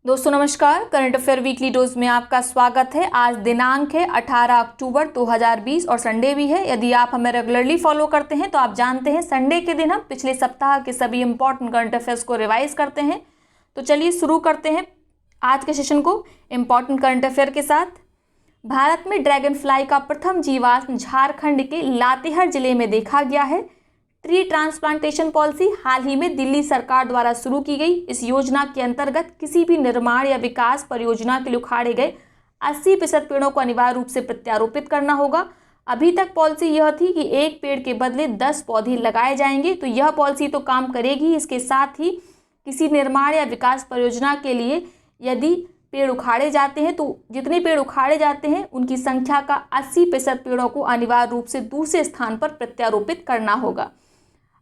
दोस्तों नमस्कार। Current affair weekly dose में आपका स्वागत है। आज दिनांक है 18 अक्टूबर 2020 और संडे भी है। यदि आप हमें रेगुलरली फॉलो करते हैं तो आप जानते हैं संडे के दिन हम पिछले सप्ताह के सभी इंपॉर्टेंट करंट अफेयर्स को रिवाइज करते हैं। तो चलिए शुरू करते हैं आज के सेशन को इंपॉर्टेंट करंट अफेयर के साथ। भारत में ड्रैगन फ्लाई का प्रथम जीवाश्म झारखंड के लातेहार जिले में देखा गया है। ट्री ट्रांसप्लांटेशन पॉलिसी हाल ही में दिल्ली सरकार द्वारा शुरू की गई। इस योजना के अंतर्गत किसी भी निर्माण या विकास परियोजना के लिए उखाड़े गए 80% पेड़ों को अनिवार्य रूप से प्रत्यारोपित करना होगा। अभी तक पॉलिसी यह थी कि एक पेड़ के बदले 10 पौधे लगाए जाएंगे। तो यह पॉलिसी तो काम करेगी। इसके साथ ही किसी निर्माण या विकास परियोजना के लिए यदि पेड़ उखाड़े जाते हैं तो जितने पेड़ उखाड़े जाते हैं उनकी संख्या का 80% पेड़ों को अनिवार्य रूप से दूसरे स्थान पर प्रत्यारोपित करना होगा।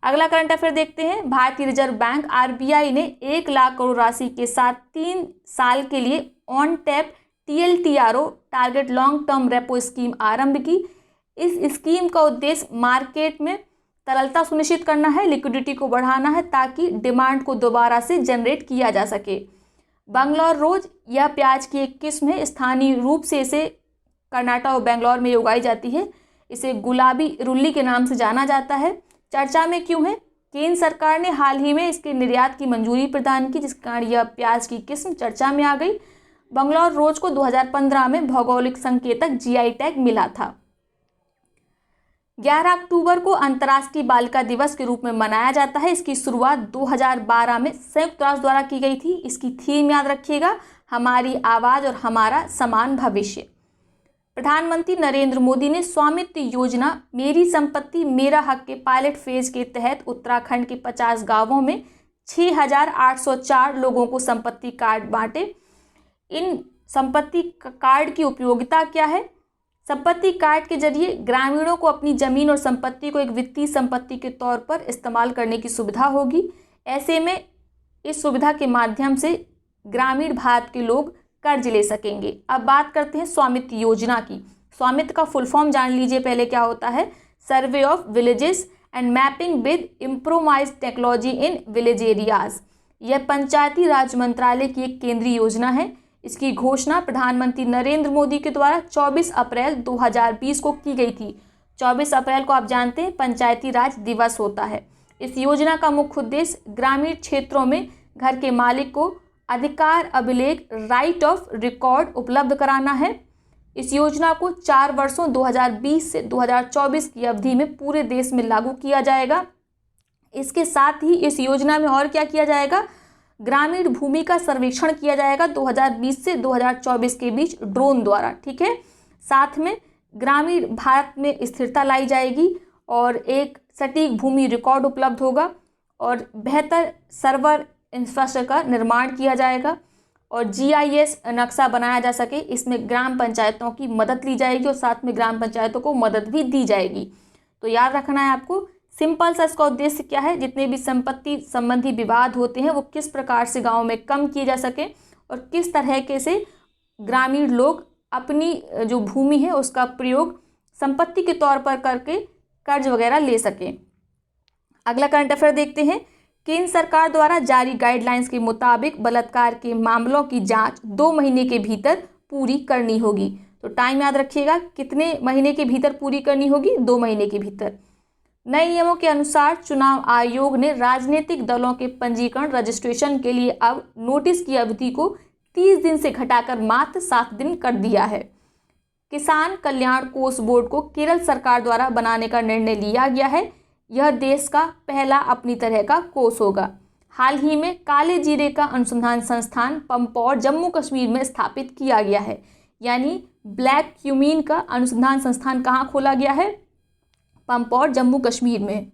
अगला करंट अफेयर देखते हैं। भारतीय रिजर्व बैंक आरबीआई ने 1 लाख करोड़ राशि के साथ 3 साल के लिए on tap TLTRO target long term repo scheme आरंभ की। इस स्कीम का उद्देश्य मार्केट में तरलता सुनिश्चित करना है, लिक्विडिटी को बढ़ाना है ताकि डिमांड को दोबारा से जनरेट किया जा सके। बंगलौर रोज यह प्याज की एक किस्म है। स्थानीय रूप से इसे कर्नाटक और बेंगलोर में उगाई जाती है। इसे गुलाबी रुल्ली के नाम से जाना जाता है। चर्चा में क्यों है? केंद्र सरकार ने हाल ही में इसके निर्यात की मंजूरी प्रदान की, जिस कारण यह प्याज की किस्म चर्चा में आ गई। बंगलौर रोज को 2015 में भौगोलिक संकेतक जीआई टैग मिला था। 11 अक्टूबर को अंतर्राष्ट्रीय बालिका दिवस के रूप में मनाया जाता है। इसकी शुरुआत 2012 में संयुक्त राष्ट्र द्वारा की गई थी। इसकी थीम याद रखिएगा, हमारी आवाज़ और हमारा समान भविष्य। प्रधानमंत्री नरेंद्र मोदी ने स्वामित्व योजना मेरी संपत्ति मेरा हक के पायलट फेज के तहत उत्तराखंड के 50 गांवों में 6,804 लोगों को संपत्ति कार्ड बांटे। इन संपत्ति कार्ड की उपयोगिता क्या है? संपत्ति कार्ड के जरिए ग्रामीणों को अपनी जमीन और संपत्ति को एक वित्तीय संपत्ति के तौर पर इस्तेमाल करने की सुविधा होगी। ऐसे में इस सुविधा के माध्यम से ग्रामीण भारत के लोग कर्ज ले सकेंगे। अब बात करते हैं स्वामित्व योजना की। स्वामित्व का फुल फॉर्म जान लीजिए पहले क्या होता है। Survey of villages and mapping with improvised technology in village areas. यह पंचायती राज मंत्रालय की एक केंद्रीय योजना है। इसकी घोषणा प्रधानमंत्री नरेंद्र मोदी के द्वारा 24 अप्रैल 2020 को की गई थी। 24 अप्रैल को आप जानते हैं पंचायती राज दिवस होता है। इस योजना का मुख्य उद्देश्य ग्रामीण क्षेत्रों में घर के मालिक को अधिकार अभिलेख राइट ऑफ रिकॉर्ड उपलब्ध कराना है। इस योजना को 4 वर्षों 2020 से 2024 की अवधि में पूरे देश में लागू किया जाएगा। इसके साथ ही इस योजना में और क्या किया जाएगा? ग्रामीण भूमि का सर्वेक्षण किया जाएगा 2020 से 2024 के बीच ड्रोन द्वारा। ठीक है। साथ में ग्रामीण भारत में स्थिरता लाई जाएगी और एक सटीक भूमि रिकॉर्ड उपलब्ध होगा और बेहतर सर्वर इंफ्रास्ट्रक्चर का निर्माण किया जाएगा और जीआईएस नक्शा बनाया जा सके। इसमें ग्राम पंचायतों की मदद ली जाएगी और साथ में ग्राम पंचायतों को मदद भी दी जाएगी। तो याद रखना है आपको। सिंपल सा इसका उद्देश्य क्या है? जितने भी संपत्ति संबंधी विवाद होते हैं वो किस प्रकार से गाँव में कम किए जा सके और किस तरह के से ग्रामीण लोग अपनी जो भूमि है उसका प्रयोग संपत्ति के तौर पर करके कर्ज वगैरह ले सकें। अगला करंट अफेयर देखते हैं। केंद्र सरकार द्वारा जारी गाइडलाइंस के मुताबिक बलात्कार के मामलों की जांच 2 महीने के भीतर पूरी करनी होगी। तो टाइम याद रखिएगा, कितने महीने के भीतर पूरी करनी होगी? 2 महीने के भीतर। नए नियमों के अनुसार चुनाव आयोग ने राजनीतिक दलों के पंजीकरण रजिस्ट्रेशन के लिए अब नोटिस की अवधि को 30 दिन से घटाकर मात्र 7 दिन कर दिया है। किसान कल्याण कोष बोर्ड को केरल सरकार द्वारा बनाने का निर्णय लिया गया है। यह देश का पहला अपनी तरह का कोष होगा। हाल ही में काले जीरे का अनुसंधान संस्थान पंपौर जम्मू कश्मीर में स्थापित किया गया है। यानी ब्लैक क्यूमीन का अनुसंधान संस्थान कहाँ खोला गया है? पंपौर जम्मू कश्मीर में।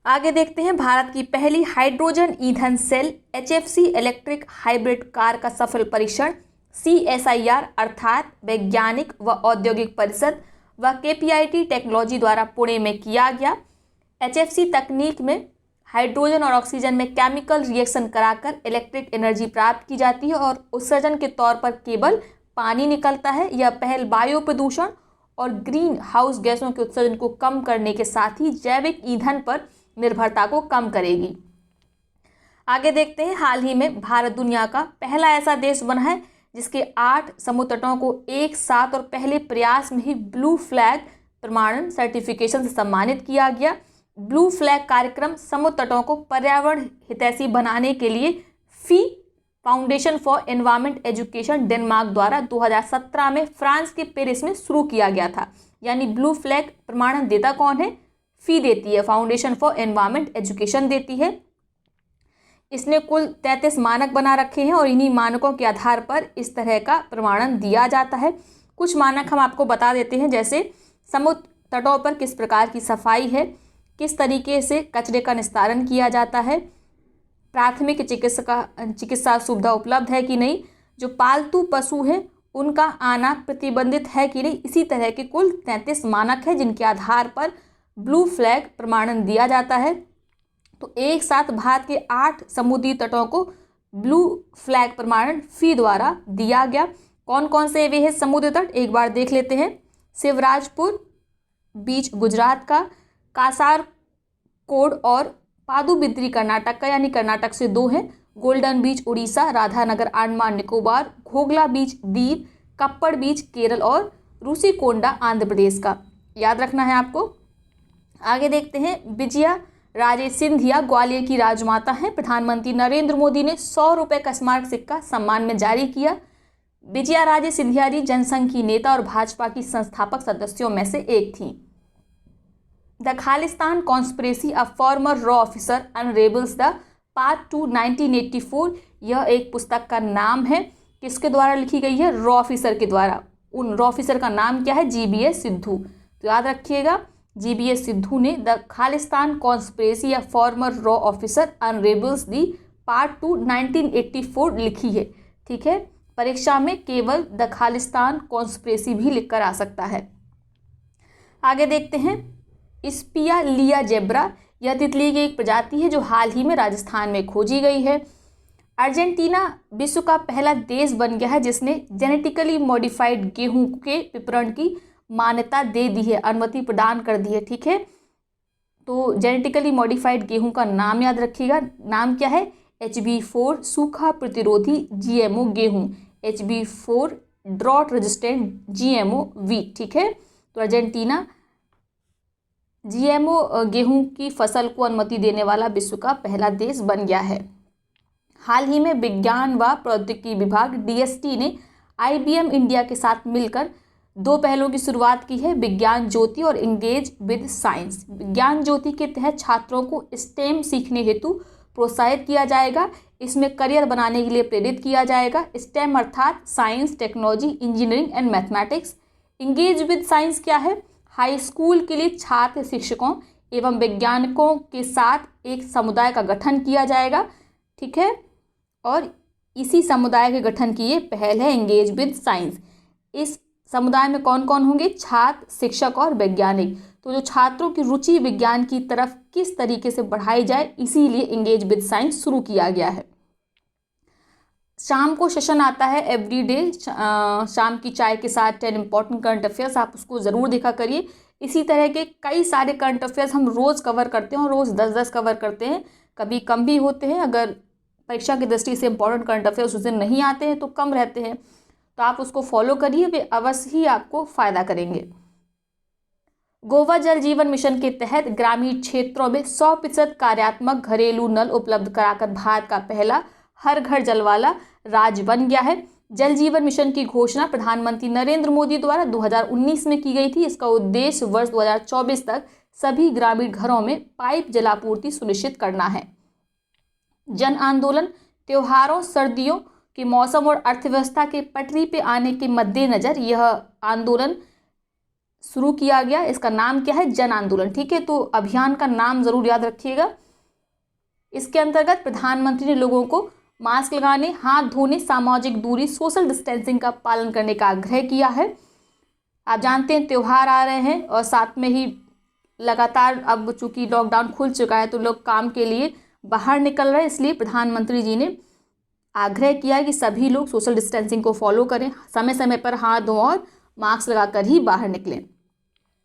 आगे देखते हैं। भारत की पहली हाइड्रोजन ईंधन cell HFC electric hybrid car का सफल परीक्षण CSIR अर्थात वैज्ञानिक व औद्योगिक परिषद व KPIT टेक्नोलॉजी द्वारा पुणे में किया गया। HFC तकनीक में हाइड्रोजन और ऑक्सीजन में केमिकल रिएक्शन कराकर इलेक्ट्रिक एनर्जी प्राप्त की जाती है और उत्सर्जन के तौर पर केवल पानी निकलता है। यह पहल वायु प्रदूषण और ग्रीन हाउस गैसों के उत्सर्जन को कम करने के साथ ही जैविक ईंधन पर निर्भरता को कम करेगी। आगे देखते हैं, हाल ही में भारत दुनिया का पहला ऐसा देश बना है जिसके 8 समुद्र तटों को एक साथ और पहले प्रयास में ही ब्लू फ्लैग प्रमाणन सर्टिफिकेशन से सम्मानित किया गया। ब्लू फ्लैग कार्यक्रम समुद्र तटों को पर्यावरण हितैषी बनाने के लिए FEE foundation for environment education Denmark द्वारा 2017 में फ्रांस के पेरिस में शुरू किया गया था। यानी ब्लू फ्लैग प्रमाणन देता कौन है? फी देती है, फाउंडेशन फॉर एनवायरमेंट एजुकेशन देती है। इसने कुल 33 मानक बना रखे हैं और इन्हीं मानकों के आधार पर इस तरह का प्रमाणन दिया जाता है। कुछ मानक हम आपको बता देते हैं, जैसे समुद्र तटों पर किस प्रकार की सफाई है, किस तरीके से कचरे का निस्तारण किया जाता है, प्राथमिक चिकित्सा सुविधा उपलब्ध है कि नहीं, जो पालतू पशु हैं उनका आना प्रतिबंधित है कि नहीं। इसी तरह के कुल 33 मानक है जिनके आधार पर ब्लू फ्लैग प्रमाणन दिया जाता है। तो एक साथ भारत के 8 समुद्री तटों को ब्लू फ्लैग प्रमाणन फी द्वारा दिया गया। कौन कौन से वे हैं समुद्री तट, एक बार देख लेते हैं। शिवराजपुर बीच गुजरात का, कासारकोड और पादुबिद्री कर्नाटक का, यानी कर्नाटक से 2 हैं। गोल्डन बीच उड़ीसा, राधानगर अंडमान निकोबार, घोगला बीच दीव, कप्पड़ बीच केरल और रूसीकोंडा आंध्र प्रदेश का, याद रखना है आपको। आगे देखते हैं, विजया राजे सिंधिया ग्वालियर की राजमाता हैं। प्रधानमंत्री नरेंद्र मोदी ने 100 रुपये का स्मारक सिक्का सम्मान में जारी किया। विजया राजे सिंधिया जी जनसंघ की नेता और भाजपा की संस्थापक सदस्यों में से एक थीं। The Khalistan conspiracy a former रॉ ऑफिसर अनरेबल्स द पार्ट 2 1984, यह एक पुस्तक का नाम है। किसके द्वारा लिखी गई है? रॉ ऑफिसर के द्वारा। उन रॉ ऑफिसर का नाम क्या है? जीबीएस सिद्धू। तो याद रखिएगा, जीबीएस सिद्धू ने the Khalistan conspiracy a former रॉ ऑफिसर अनरेबल्स दी पार्ट 2 1984 लिखी है। ठीक है, परीक्षा में केवल द खालिस्तान कॉन्स्पिरेसी भी लिखकर आ सकता है। आगे देखते हैं, स्पिया लिया जेब्रा, यह तितली की एक प्रजाति है जो हाल ही में राजस्थान में खोजी गई है। अर्जेंटीना विश्व का पहला देश बन गया है जिसने जेनेटिकली मॉडिफाइड गेहूं के विपणन की मान्यता दे दी है, अनुमति प्रदान कर दी है। ठीक है, तो जेनेटिकली मॉडिफाइड गेहूं का नाम याद रखिएगा, नाम क्या है? HB4 सूखा प्रतिरोधी GMO गेहूं, HB4 drought resistant GMO wheat. ठीक है, तो अर्जेंटीना GMO गेहूं की फसल को अनुमति देने वाला विश्व का पहला देश बन गया है। हाल ही में विज्ञान व प्रौद्योगिकी विभाग DST ने IBM इंडिया के साथ मिलकर 2 पहलों की शुरुआत की है, विज्ञान ज्योति और इंगेज विद साइंस। विज्ञान ज्योति के तहत छात्रों को STEM सीखने हेतु प्रोत्साहित किया जाएगा। इसमें करियर बनाने के लिए प्रेरित किया जाएगा। STEM अर्थात science, technology, engineering and mathematics. Engage with science क्या है? हाई स्कूल के लिए छात्र, शिक्षकों एवं वैज्ञानिकों के साथ एक समुदाय का गठन किया जाएगा। ठीक है, और इसी समुदाय के गठन की ये पहल है, इंगेज विद साइंस। इस समुदाय में कौन कौन होंगे? छात्र, शिक्षक और वैज्ञानिक। तो जो छात्रों की रुचि विज्ञान की तरफ किस तरीके से बढ़ाई जाए, इसीलिए इंगेज विद साइंस शुरू किया गया है। शाम को सेशन आता है एवरीडे, शाम की चाय के साथ 10 इंपॉर्टेंट करंट अफेयर्स, आप उसको ज़रूर देखा करिए। इसी तरह के कई सारे करंट अफेयर्स हम रोज़ कवर करते हैं और रोज़ 10-10 कवर करते हैं, कभी कम भी होते हैं। अगर परीक्षा की दृष्टि से इंपॉर्टेंट करंट अफेयर्स उस दिन नहीं आते हैं तो कम रहते हैं, तो आप उसको फॉलो करिए, वे अवश्य ही आपको फ़ायदा करेंगे। गोवा जल जीवन मिशन के तहत ग्रामीण क्षेत्रों में 100% कार्यात्मक घरेलू नल उपलब्ध कराकर भारत का पहला हर घर जल वाला राज्य बन गया है। जल जीवन मिशन की घोषणा प्रधानमंत्री नरेंद्र मोदी द्वारा 2019 में की गई थी। इसका उद्देश्य वर्ष 2024 तक सभी ग्रामीण घरों में पाइप जलापूर्ति सुनिश्चित करना है। जन आंदोलन, त्योहारों, सर्दियों के मौसम और अर्थव्यवस्था के पटरी पे आने के मद्देनजर यह आंदोलन शुरू किया गया। इसका नाम क्या है? जन आंदोलन। ठीक है, तो अभियान का नाम जरूर याद रखिएगा। इसके अंतर्गत प्रधानमंत्री ने लोगों को मास्क लगाने, हाथ धोने, सामाजिक दूरी, सोशल डिस्टेंसिंग का पालन करने का आग्रह किया है। आप जानते हैं त्यौहार आ रहे हैं और साथ में ही लगातार अब चूंकि लॉकडाउन खुल चुका है तो लोग काम के लिए बाहर निकल रहे हैं, इसलिए प्रधानमंत्री जी ने आग्रह किया है कि सभी लोग सोशल डिस्टेंसिंग को फॉलो करें, समय समय पर हाथ धोएं और मास्क लगाकर ही बाहर निकलें।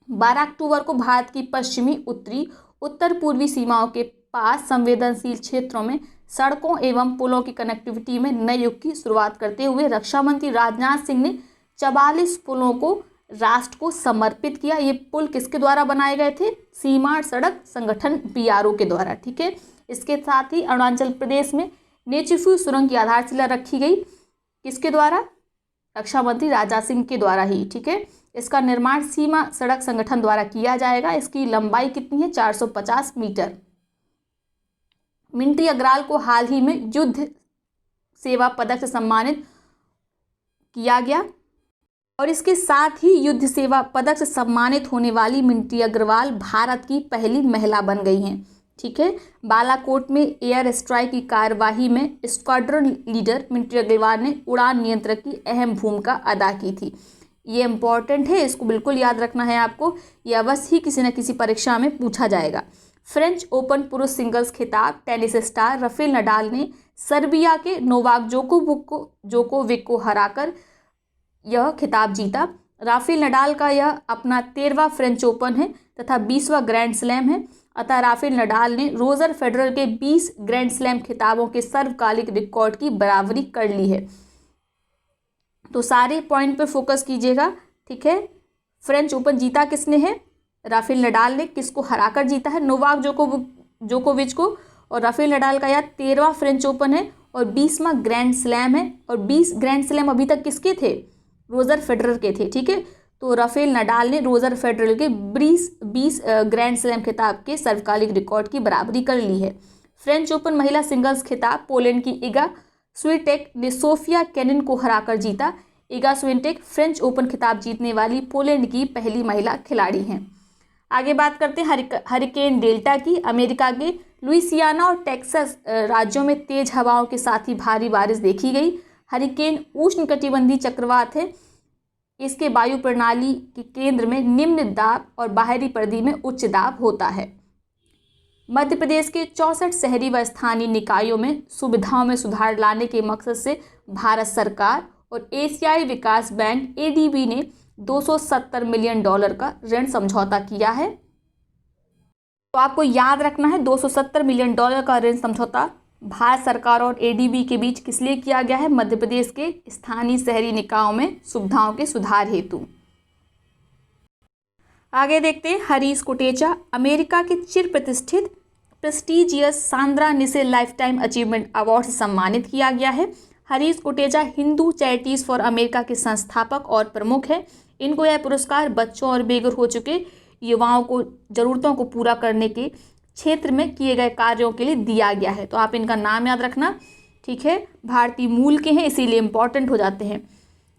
12 अक्टूबर को भारत की पश्चिमी, उत्तरी, उत्तर पूर्वी सीमाओं के पास संवेदनशील क्षेत्रों में सड़कों एवं पुलों की कनेक्टिविटी में नए युग की शुरुआत करते हुए रक्षा मंत्री राजनाथ सिंह ने 44 पुलों को राष्ट्र को समर्पित किया। ये पुल किसके द्वारा बनाए गए थे? सीमा सड़क संगठन BRO के द्वारा। ठीक है, इसके साथ ही अरुणाचल प्रदेश में नेचुफू सुरंग की आधारशिला रखी गई, किसके द्वारा? रक्षा मंत्री राजनाथ सिंह के द्वारा ही। ठीक है, इसका निर्माण सीमा सड़क संगठन द्वारा किया जाएगा। इसकी लंबाई कितनी है? 450 मीटर। मिंटी अग्रवाल को हाल ही में युद्ध सेवा पदक से सम्मानित किया गया और इसके साथ ही युद्ध सेवा पदक से सम्मानित होने वाली मिंटी अग्रवाल भारत की पहली महिला बन गई हैं। ठीक है, बालाकोट में एयर स्ट्राइक की कार्यवाही में स्क्वाड्रन लीडर मिंटी अग्रवाल ने उड़ान नियंत्रक की अहम भूमिका अदा की थी। ये इंपॉर्टेंट है, इसको बिल्कुल याद रखना है आपको, यह अवश्य ही किसी न किसी परीक्षा में पूछा जाएगा। फ्रेंच ओपन पुरुष सिंगल्स खिताब टेनिस स्टार राफेल नडाल ने सर्बिया के नोवाक जोकोविक को हराकर यह खिताब जीता। राफेल नडाल का यह अपना 13वां फ्रेंच ओपन है तथा 20वां ग्रैंड स्लैम है। अतः राफेल नडाल ने रोजर फेडरर के 20 ग्रैंड स्लैम खिताबों के सर्वकालिक रिकॉर्ड की बराबरी कर ली है। तो सारे पॉइंट पे फोकस कीजिएगा। ठीक है, फ्रेंच ओपन जीता किसने है? राफेल नडाल ने। किसको हराकर जीता है? नोवाक जोकोविच को। और राफेल नडाल का यह 13वां फ्रेंच ओपन है और 20वां ग्रैंड स्लैम है। और 20 ग्रैंड स्लैम अभी तक किसके थे? रोजर फेडरर के थे। ठीक है, तो राफेल नडाल ने रोजर फेडरर के 20 ग्रैंड स्लैम खिताब के सर्वकालिक रिकॉर्ड की बराबरी कर ली है। फ्रेंच ओपन महिला सिंगल्स खिताब पोलैंड की इगा स्विटेक ने सोफिया केनिन को हराकर जीता। इगा स्विटेक फ्रेंच ओपन खिताब जीतने वाली पोलैंड की पहली महिला खिलाड़ी हैं। आगे बात करते हैं हरिकेन डेल्टा की। अमेरिका के लुइसियाना और टेक्सास राज्यों में तेज हवाओं के साथ ही भारी बारिश देखी गई। हरिकेन उष्णकटिबंधीय चक्रवात है। इसके वायु प्रणाली के केंद्र में निम्न दाब और बाहरी परिधि में उच्च दाब होता है। मध्य प्रदेश के 64 शहरी व स्थानीय निकायों में सुविधाओं में सुधार लाने के मकसद से भारत सरकार और एशियाई विकास बैंक ADB ने $270 मिलियन का ऋण समझौता किया है। तो आपको याद रखना है 270 मिलियन का ऋण समझौता भारत सरकार और ADB के बीच किस लिए किया गया है? मध्य प्रदेश के स्थानीय शहरी निकायों में सुविधाओं के सुधार हेतु। आगे देखते हैं हरीश कोटेचा। अमेरिका के चिर प्रतिष्ठित प्रेस्टिजियस सांद्रा निसे लाइफटाइम अचीवमेंट अवार्ड से सम्मानित किया गया है। Harish Kotecha Hindu charities for America के संस्थापक और प्रमुख हैं। इनको यह पुरस्कार बच्चों और बेघर हो चुके युवाओं को जरूरतों को पूरा करने के क्षेत्र में किए गए कार्यों के लिए दिया गया है। तो आप इनका नाम याद रखना। ठीक है, भारतीय मूल के हैं इसीलिए इम्पॉर्टेंट हो जाते हैं।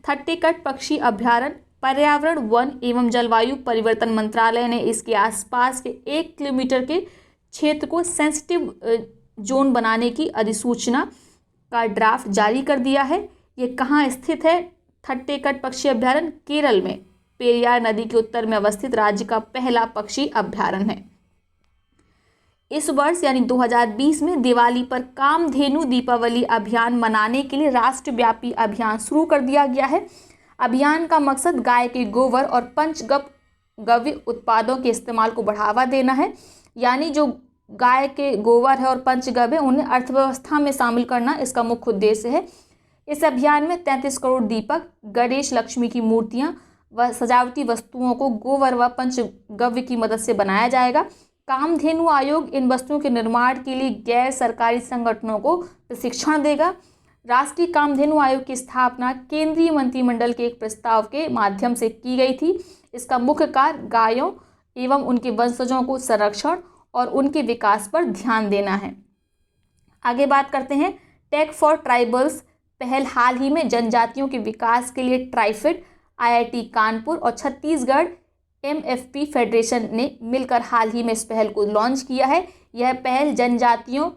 थट्टेकट पक्षी अभ्यारण्य पर्यावरण वन एवं जलवायु परिवर्तन मंत्रालय ने इसके आसपास के 1 किलोमीटर के क्षेत्र को सेंसिटिव जोन बनाने की अधिसूचना का ड्राफ्ट जारी कर दिया है। ये कहाँ स्थित है? थट्टेकट पक्षी अभ्यारण्य केरल में पेरियार नदी के उत्तर में अवस्थित राज्य का पहला पक्षी अभ्यारण्य है। इस वर्ष यानी 2020 में दिवाली पर कामधेनु दीपावली अभियान मनाने के लिए राष्ट्रव्यापी अभियान शुरू कर दिया गया है। अभियान का मकसद गाय के गोबर और पंचगव्य उत्पादों के इस्तेमाल को बढ़ावा देना है। यानी जो गाय के गोबर है और पंचगव्य उन्हें अर्थव्यवस्था में शामिल करना इसका मुख्य उद्देश्य है। इस अभियान में 33 करोड़ दीपक, गणेश लक्ष्मी की मूर्तियां व सजावटी वस्तुओं को गोबर व पंचगव्य की मदद से बनाया जाएगा। कामधेनु आयोग इन वस्तुओं के निर्माण के लिए गैर सरकारी संगठनों को प्रशिक्षण देगा। राष्ट्रीय कामधेनु आयोग की स्थापना केंद्रीय मंत्रिमंडल के एक प्रस्ताव के माध्यम से की गई थी। इसका मुख्य कार्य गायों एवं उनके वंशजों को संरक्षण और उनके विकास पर ध्यान देना है। आगे बात करते हैं टेक फॉर ट्राइबल्स पहल हाल ही में जनजातियों के विकास के लिए ट्राइफेड, IIT कानपुर और छत्तीसगढ़ MFP फेडरेशन ने मिलकर हाल ही में इस पहल को लॉन्च किया है। यह पहल जनजातियों,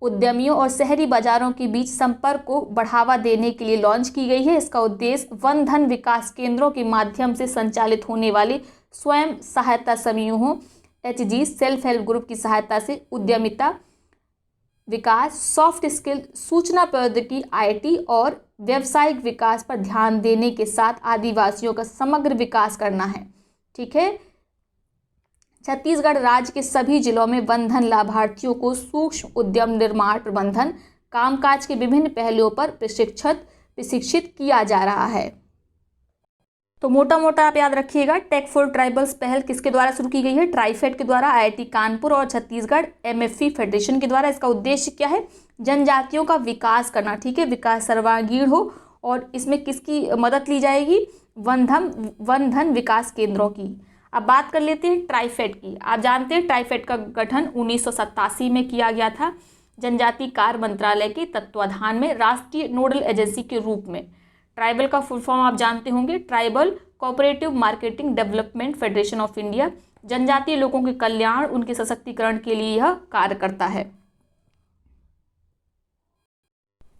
उद्यमियों और शहरी बाजारों के बीच संपर्क को बढ़ावा देने के लिए लॉन्च की गई है। इसका उद्देश्य वन धन विकास केंद्रों के माध्यम से संचालित होने वाले स्वयं सहायता समूहों HG सेल्फ हेल्प ग्रुप की सहायता से उद्यमिता विकास, सॉफ्ट स्किल, सूचना प्रौद्योगिकी IT और व्यावसायिक विकास पर ध्यान देने के साथ आदिवासियों का समग्र विकास करना है। ठीक है, छत्तीसगढ़ राज्य के सभी जिलों में वन धन लाभार्थियों को सूक्ष्म उद्यम निर्माण प्रबंधन कामकाज के विभिन्न पहलुओं पर प्रशिक्षित किया जा रहा है। तो मोटा मोटा आप याद रखिएगा, टेक फॉर ट्राइबल्स पहल किसके द्वारा शुरू की गई है? ट्राइफेड के द्वारा, आईआईटी कानपुर और छत्तीसगढ़ एमएफई फेडरेशन के द्वारा। इसका उद्देश्य क्या है? जनजातियों का विकास करना, ठीक है, विकास सर्वांगीण हो। और इसमें किसकी मदद ली जाएगी? वन धन विकास केंद्रों की। अब बात कर लेते हैं ट्राइफेड की। आप जानते हैं ट्राइफेड का गठन 1987 में किया गया था जनजाति कार्य मंत्रालय के तत्वाधान में राष्ट्रीय नोडल एजेंसी के रूप में। ट्राइबल का फुल फॉर्म आप जानते होंगे, tribal cooperative marketing development federation of India. जनजातीय लोगों के कल्याण, उनके सशक्तिकरण के लिए यह कार्य करता है।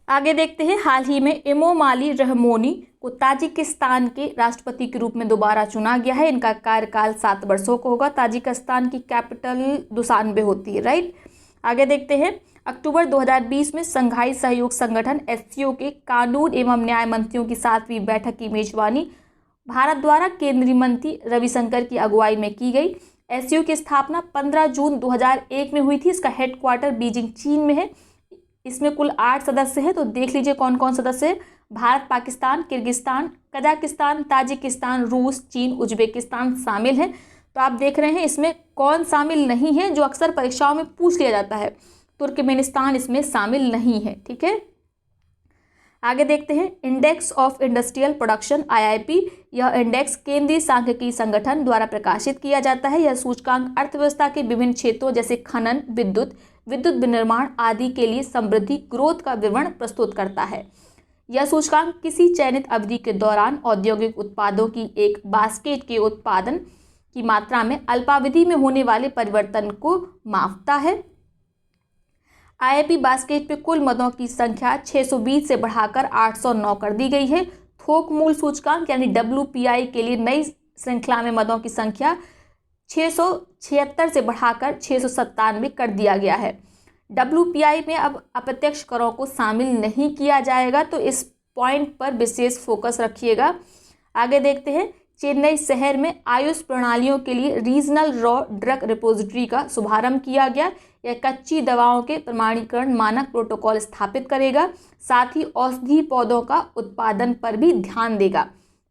आगे देखते हैं, हाल ही में इमोमाली रहमोनी को ताजिकिस्तान के राष्ट्रपति के रूप में दोबारा चुना गया है। इनका कार्यकाल 7 वर्षों का होगा। ताजिकिस्तान की कैपिटल दुशानबे होती है, राइट। आगे देखते हैं, अक्टूबर 2020 में संघाई सहयोग संगठन एससीओ के कानून एवं न्याय मंत्रियों की 7वीं बैठक की मेजबानी भारत द्वारा केंद्रीय मंत्री रविशंकर की अगुवाई में की गई। एससीओ की स्थापना 15 जून 2001 में हुई थी। इसका हेडक्वार्टर बीजिंग, चीन में है। इसमें कुल 8 सदस्य हैं, तो देख लीजिए कौन कौन सदस्य है। Bharat, Pakistan, Kyrgyzstan, Kazakhstan, Tajikistan, रूस, चीन, उज्बेकिस्तान शामिल हैं। तो आप देख रहे हैं इसमें कौन शामिल नहीं है, जो अक्सर परीक्षाओं में पूछ लिया जाता है। तुर्कमेनिस्तान इसमें शामिल नहीं है, ठीक है। आगे देखते हैं, index of industrial production IIP. यह इंडेक्स केंद्रीय सांख्यिकी संगठन द्वारा प्रकाशित किया जाता है। यह सूचकांक अर्थव्यवस्था के विभिन्न क्षेत्रों जैसे खनन, विद्युत विनिर्माण आदि के लिए समृद्धि ग्रोथ का विवरण प्रस्तुत करता है। यह सूचकांक किसी चयनित अवधि के दौरान औद्योगिक उत्पादों की एक बास्केट के उत्पादन की मात्रा में अल्पावधि में होने वाले परिवर्तन को मापता है। आईआईपी बास्केट पे कुल मदों की संख्या 620 से बढ़ाकर 809 कर दी गई है। थोक मूल सूचकांक यानी WPI के लिए नई श्रृंखला में मदों की संख्या 676 से बढ़ाकर 697 कर दिया गया है। WPI में अब अप्रत्यक्ष करों को शामिल नहीं किया जाएगा, तो इस पॉइंट पर विशेष फोकस रखिएगा। आगे देखते हैं, चेन्नई शहर में आयुष प्रणालियों के लिए रीजनल रॉ ड्रग रिपोजिटरी का शुभारंभ किया गया। यह कच्ची दवाओं के प्रमाणीकरण मानक प्रोटोकॉल स्थापित करेगा, साथ ही औषधि पौधों का उत्पादन पर भी ध्यान देगा,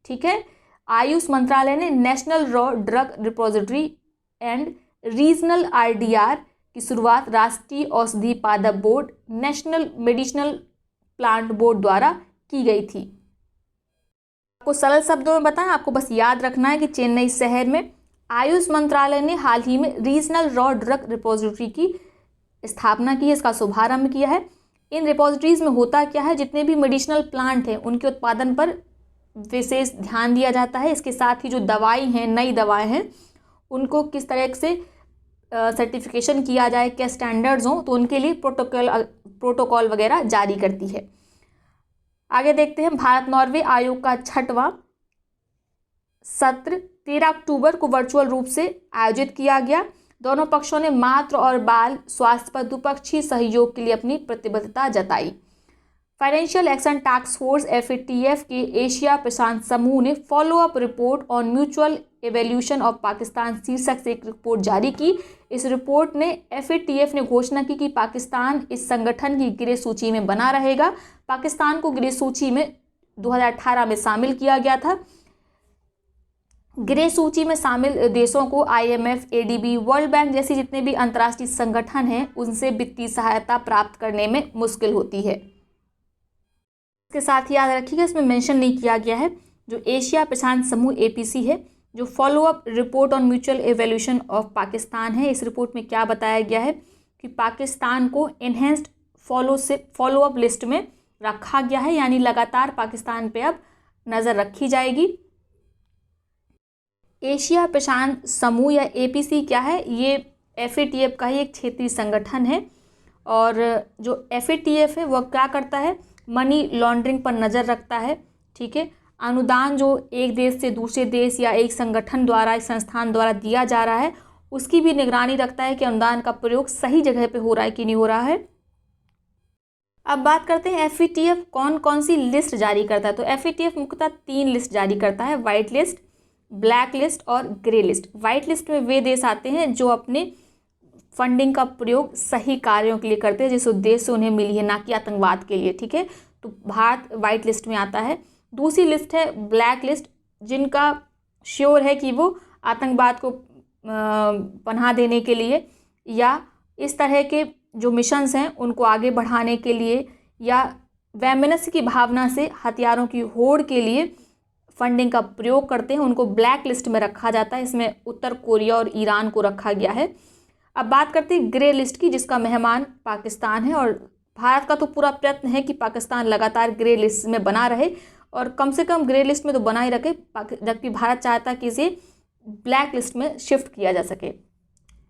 ठीक है। आयुष मंत्रालय ने national raw drug repository and regional RDR की शुरुआत राष्ट्रीय औषधि पादप board, national medicinal plant board द्वारा की गई थी। आपको सरल शब्दों में बताएं, आपको बस याद रखना है कि चेन्नई शहर में आयुष मंत्रालय ने हाल ही में रीजनल रॉ ड्रग रिपोजिटरी की स्थापना की है, इसका शुभारंभ किया है। इन रिपोजिटरीज में होता क्या है, जितने भी मेडिसिनल प्लांट हैं उनके उत्पादन पर विशेष ध्यान दिया जाता है। इसके साथ ही जो दवाई हैं, नई दवाएं हैं, उनको किस तरह से सर्टिफिकेशन किया जाए, क्या स्टैंडर्ड्स हों, तो उनके लिए प्रोटोकॉल वगैरह जारी करती है। आगे देखते हैं, भारत नॉर्वे आयोग का 6वां सत्र 13 अक्टूबर को वर्चुअल रूप से आयोजित किया गया। दोनों पक्षों ने मातृ और बाल स्वास्थ्य पर द्विपक्षीय सहयोग के लिए अपनी प्रतिबद्धता जताई। Financial action task force FATF के एशिया प्रशांत समूह ने follow up report on mutual evaluation of Pakistan शीर्षक से एक रिपोर्ट जारी की। इस रिपोर्ट ने FATF ने घोषणा की कि पाकिस्तान इस संगठन की ग्रे सूची में बना रहेगा। पाकिस्तान को ग्रे सूची में 2018 में शामिल किया गया था। ग्रे सूची में शामिल देशों को IMF, ADB, वर्ल्ड बैंक जैसी जितने भी अंतर्राष्ट्रीय संगठन हैं उनसे वित्तीय सहायता प्राप्त करने में मुश्किल होती है। इसके साथ ही याद रखिएगा, इसमें मेंशन नहीं किया गया है जो एशिया प्रशांत समूह APC है, जो follow up report on mutual evaluation of Pakistan है। इस रिपोर्ट में क्या बताया गया है कि पाकिस्तान को एनहेंस्ड फॉलोअप लिस्ट में रखा गया है, यानी लगातार पाकिस्तान पे अब नज़र रखी जाएगी। एशिया प्रशांत समूह या APC क्या है, ये FATF का ही एक क्षेत्रीय संगठन है। और जो FATF है वह क्या करता है, मनी लॉन्ड्रिंग पर नज़र रखता है, ठीक है। अनुदान जो एक देश से दूसरे देश या एक संगठन द्वारा, एक संस्थान द्वारा दिया जा रहा है, उसकी भी निगरानी रखता है कि अनुदान का प्रयोग सही जगह पे हो रहा है कि नहीं हो रहा है। अब बात करते हैं FATF कौन कौन सी लिस्ट जारी करता है। तो FATF मुख्यतः 3 लिस्ट जारी करता है, वाइट लिस्ट, ब्लैक लिस्ट और ग्रे लिस्ट। वाइट लिस्ट में वे देश आते हैं जो अपने फंडिंग का प्रयोग सही कार्यों के लिए करते हैं जिस उद्देश्य से उन्हें मिली है, ना कि आतंकवाद के लिए, ठीक है। तो भारत वाइट लिस्ट में आता है। दूसरी लिस्ट है ब्लैक लिस्ट, जिनका श्योर है कि वो आतंकवाद को पनाह देने के लिए या इस तरह के जो मिशंस हैं उनको आगे बढ़ाने के लिए या वैमनस्य की भावना से हथियारों की होड़ के लिए फंडिंग का प्रयोग करते हैं, उनको ब्लैक लिस्ट में रखा जाता है। इसमें उत्तर कोरिया और ईरान को रखा गया है। अब बात करते हैं ग्रे लिस्ट की, जिसका मेहमान पाकिस्तान है और भारत का तो पूरा प्रयत्न है कि पाकिस्तान लगातार ग्रे लिस्ट में बना रहे और कम से कम ग्रे लिस्ट में तो बना ही रखे, जबकि भारत चाहता कि इसे ब्लैक लिस्ट में शिफ्ट किया जा सके।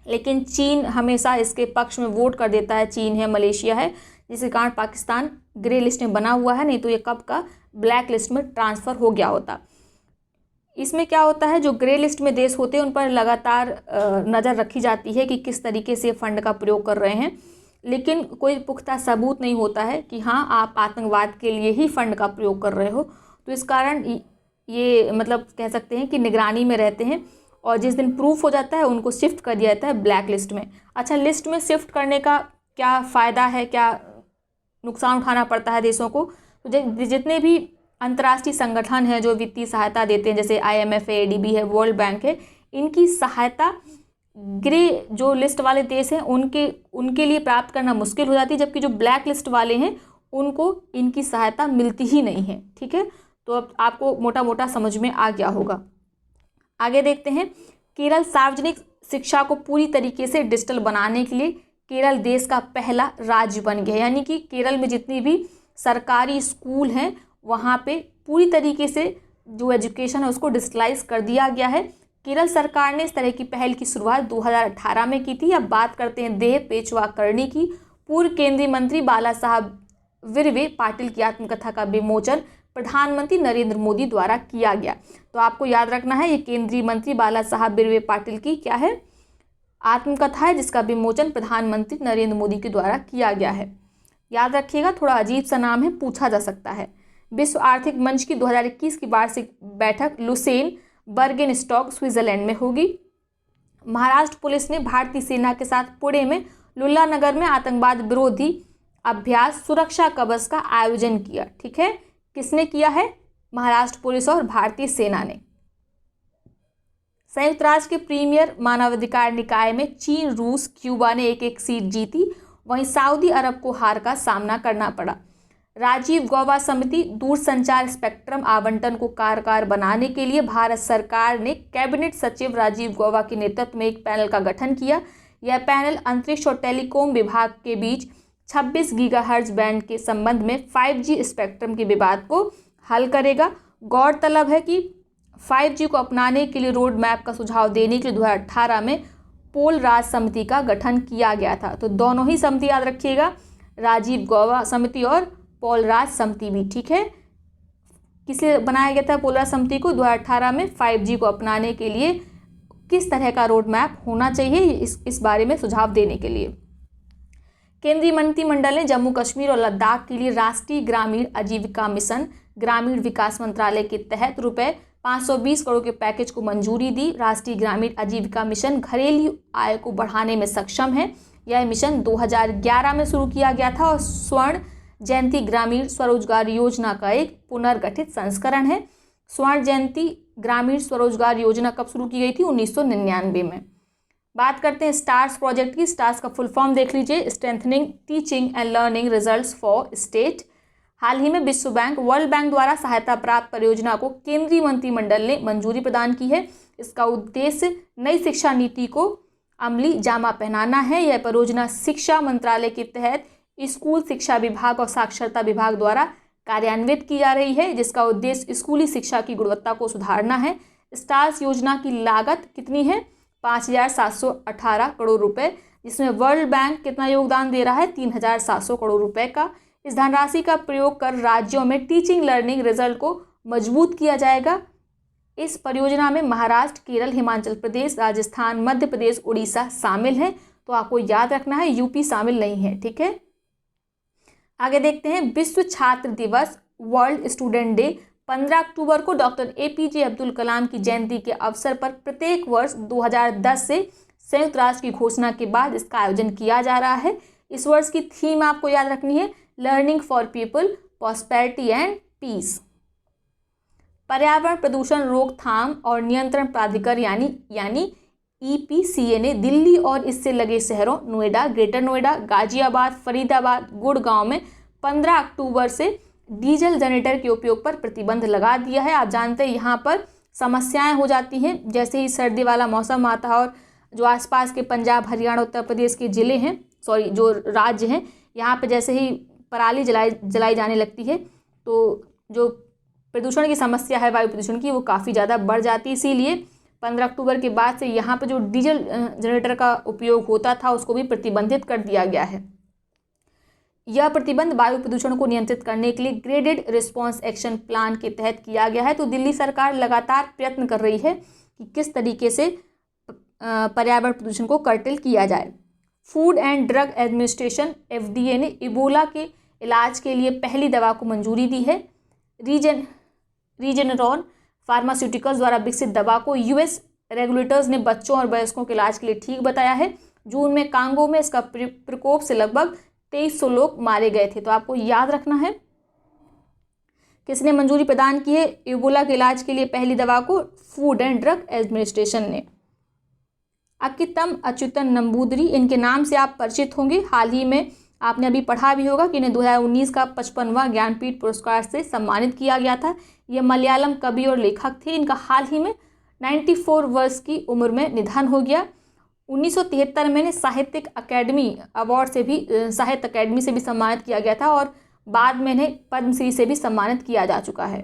लेकिन चीन हमेशा इसके पक्ष में वोट कर देता है। चीन है, मलेशिया है, जिसके कारण पाकिस्तान ग्रे लिस्ट में बना हुआ है, नहीं तो ये कब का ब्लैक लिस्ट में ट्रांसफ़र हो गया होता। इसमें क्या होता है, जो ग्रे लिस्ट में देश होते हैं उन पर लगातार नज़र रखी जाती है कि किस तरीके से फंड का प्रयोग कर रहे हैं, लेकिन कोई पुख्ता सबूत नहीं होता है कि हाँ आप आतंकवाद के लिए ही फंड का प्रयोग कर रहे हो। तो इस कारण ये मतलब कह सकते हैं कि निगरानी में रहते हैं और जिस दिन प्रूफ हो जाता है उनको शिफ्ट कर दिया जाता है ब्लैक लिस्ट में। अच्छा, लिस्ट में शिफ्ट करने का क्या फ़ायदा है, क्या नुकसान उठाना पड़ता है देशों को? तो जितने भी अंतर्राष्ट्रीय संगठन हैं जो वित्तीय सहायता देते हैं, जैसे IMF है, ADB है, वर्ल्ड बैंक है, इनकी सहायता ग्रे जो लिस्ट वाले देश हैं उनके लिए प्राप्त करना मुश्किल हो जाती है, जबकि जो ब्लैक लिस्ट वाले हैं उनको इनकी सहायता मिलती ही नहीं है, ठीक है। तो अब आपको मोटा मोटा समझ में आ गया होगा। आगे देखते हैं, केरल सार्वजनिक शिक्षा को पूरी तरीके से डिजिटल बनाने के लिए केरल देश का पहला राज्य बन गया है। यानी कि केरल में जितनी भी सरकारी स्कूल हैं वहाँ पे पूरी तरीके से जो एजुकेशन है उसको डिजिटलाइज कर दिया गया है। केरल सरकार ने इस तरह की पहल की शुरुआत 2018 में की थी। अब बात करते हैं देह पेशवा करनी की। पूर्व केंद्रीय मंत्री बाला साहब विरवे पाटिल की आत्मकथा का विमोचन प्रधानमंत्री नरेंद्र मोदी द्वारा किया गया। तो आपको याद रखना है, ये केंद्रीय मंत्री बाला साहब विरवे पाटिल की क्या है, आत्मकथा है, जिसका विमोचन प्रधानमंत्री नरेंद्र मोदी के द्वारा किया गया है। याद रखिएगा, थोड़ा अजीब सा नाम है, पूछा जा सकता है। विश्व आर्थिक मंच की 2021 की वार्षिक बैठक लुसेन बर्गेनस्टॉक स्विट्जरलैंड में होगी। महाराष्ट्र पुलिस ने भारतीय सेना के साथ पुणे में लुल्ला नगर में आतंकवाद विरोधी अभ्यास सुरक्षा कवच का आयोजन किया, ठीक है। किसने किया है? महाराष्ट्र पुलिस और भारतीय सेना ने। संयुक्त राष्ट्र के प्रीमियर मानवाधिकार निकाय में चीन, रूस, क्यूबा ने एक सीट जीती, वहीं सऊदी अरब को हार का सामना करना पड़ा। राजीव गौबा समिति दूरसंचार स्पेक्ट्रम आवंटन को कारगर बनाने के लिए भारत सरकार ने कैबिनेट सचिव राजीव गौबा के नेतृत्व में एक पैनल का गठन किया। यह पैनल अंतरिक्ष और टेलीकॉम विभाग के बीच 26 गीगाहर्ट्ज बैंड के संबंध में 5G स्पेक्ट्रम के विवाद को हल करेगा। गौरतलब है कि 5G को अपनाने के लिए रोड मैप का सुझाव देने के लिए 2018 में पोल राज समिति का गठन किया गया था। तो दोनों ही समिति याद रखिएगा, राजीव गौबा समिति और पोल राज समिति भी, ठीक है। किसे बनाया गया था पोल राज समिति को? 2018 में 5G को अपनाने के लिए किस तरह का रोड मैप होना चाहिए इस बारे में सुझाव देने के लिए। केंद्रीय मंत्रिमंडल ने जम्मू कश्मीर और लद्दाख के लिए राष्ट्रीय ग्रामीण आजीविका मिशन ग्रामीण विकास मंत्रालय के तहत रुपये 520 करोड़ के पैकेज को मंजूरी दी। राष्ट्रीय ग्रामीण आजीविका मिशन घरेलू आय को बढ़ाने में सक्षम है। यह मिशन 2011 में शुरू किया गया था और स्वर्ण जयंती ग्रामीण स्वरोजगार योजना का एक पुनर्गठित संस्करण है। स्वर्ण जयंती ग्रामीण स्वरोजगार योजना कब शुरू की गई थी? 1999 में। बात करते हैं स्टार्स प्रोजेक्ट की। स्टार्स का फुल फॉर्म देख लीजिए, strengthening teaching and learning results for state. हाल ही में विश्व बैंक, वर्ल्ड बैंक द्वारा सहायता प्राप्त परियोजना को केंद्रीय मंत्रिमंडल ने मंजूरी प्रदान की है। इसका उद्देश्य नई शिक्षा नीति को अमली जामा पहनाना है। यह परियोजना शिक्षा मंत्रालय के तहत स्कूल शिक्षा विभाग और साक्षरता विभाग द्वारा कार्यान्वित की जा रही है, जिसका उद्देश्य स्कूली शिक्षा की गुणवत्ता को सुधारना है। स्टार्स योजना की लागत कितनी है? 5,718 करोड़ रुपए, जिसमें वर्ल्ड बैंक कितना योगदान दे रहा है? 3,700 करोड़ रुपए का। इस धनराशि का प्रयोग कर राज्यों में टीचिंग लर्निंग रिजल्ट को मजबूत किया जाएगा। इस परियोजना में महाराष्ट्र, केरल, हिमाचल प्रदेश, राजस्थान, मध्य प्रदेश, उड़ीसा शामिल हैं। तो आपको याद रखना है यूपी शामिल नहीं है, ठीक है। आगे देखते हैं, विश्व छात्र दिवस वर्ल्ड स्टूडेंट डे 15 अक्टूबर को डॉक्टर APJ अब्दुल कलाम की जयंती के अवसर पर प्रत्येक वर्ष 2010 से संयुक्त राष्ट्र की घोषणा के बाद इसका आयोजन किया जा रहा है। इस वर्ष की थीम आपको याद रखनी है, learning for people, prosperity and peace. पर्यावरण प्रदूषण रोकथाम और नियंत्रण प्राधिकरण यानी EPCA ने दिल्ली और इससे लगे शहरों नोएडा, ग्रेटर नोएडा, गाजियाबाद, फरीदाबाद, गुड़गांव में 15 अक्टूबर से डीजल जनरेटर के उपयोग पर प्रतिबंध लगा दिया है। आप जानते हैं यहाँ पर समस्याएं हो जाती हैं, जैसे ही सर्दी वाला मौसम आता है और जो आसपास के पंजाब, हरियाणा, उत्तर प्रदेश के ज़िले हैं, जो राज्य हैं, यहाँ पे जैसे ही पराली जलाई जाने लगती है तो जो प्रदूषण की समस्या है, वायु प्रदूषण की, वो काफ़ी ज़्यादा बढ़ जाती है। इसीलिए 15 अक्टूबर के बाद से यहाँ पे जो डीजल जनरेटर का उपयोग होता था उसको भी प्रतिबंधित कर दिया गया है। यह प्रतिबंध वायु प्रदूषण को नियंत्रित करने के लिए ग्रेडेड रिस्पांस एक्शन प्लान के तहत किया गया है। तो दिल्ली सरकार लगातार प्रयत्न कर रही है कि किस तरीके से पर्यावरण प्रदूषण को कर्टेल किया जाए। Food and drug administration FDA ने इबोला के इलाज के लिए पहली दवा को मंजूरी दी है। रीजेनरॉन फार्मास्यूटिकल्स द्वारा विकसित दवा को US रेगुलेटर्स ने बच्चों और वयस्कों के इलाज के लिए ठीक बताया है। जून में कांगो में इसका प्रकोप से लगभग 2300 लोग मारे गए थे। तो आपको याद रखना है किसने मंजूरी प्रदान की है इबोला के इलाज के लिए पहली दवा को, फूड एंड ड्रग एडमिनिस्ट्रेशन ने। अकितम अच्युतन नंबूदरी, इनके नाम से आप परिचित होंगे। हाल ही में आपने अभी पढ़ा भी होगा कि इन्हें 2019 का 55वां ज्ञानपीठ पुरस्कार से सम्मानित किया गया था। ये मलयालम कवि और लेखक थे। इनका हाल ही में 94 वर्ष की उम्र में निधन हो गया। 1973 में इन्हें साहित्य अकादमी से भी सम्मानित किया गया था और बाद में इन्हें पद्मश्री से भी सम्मानित किया जा चुका है।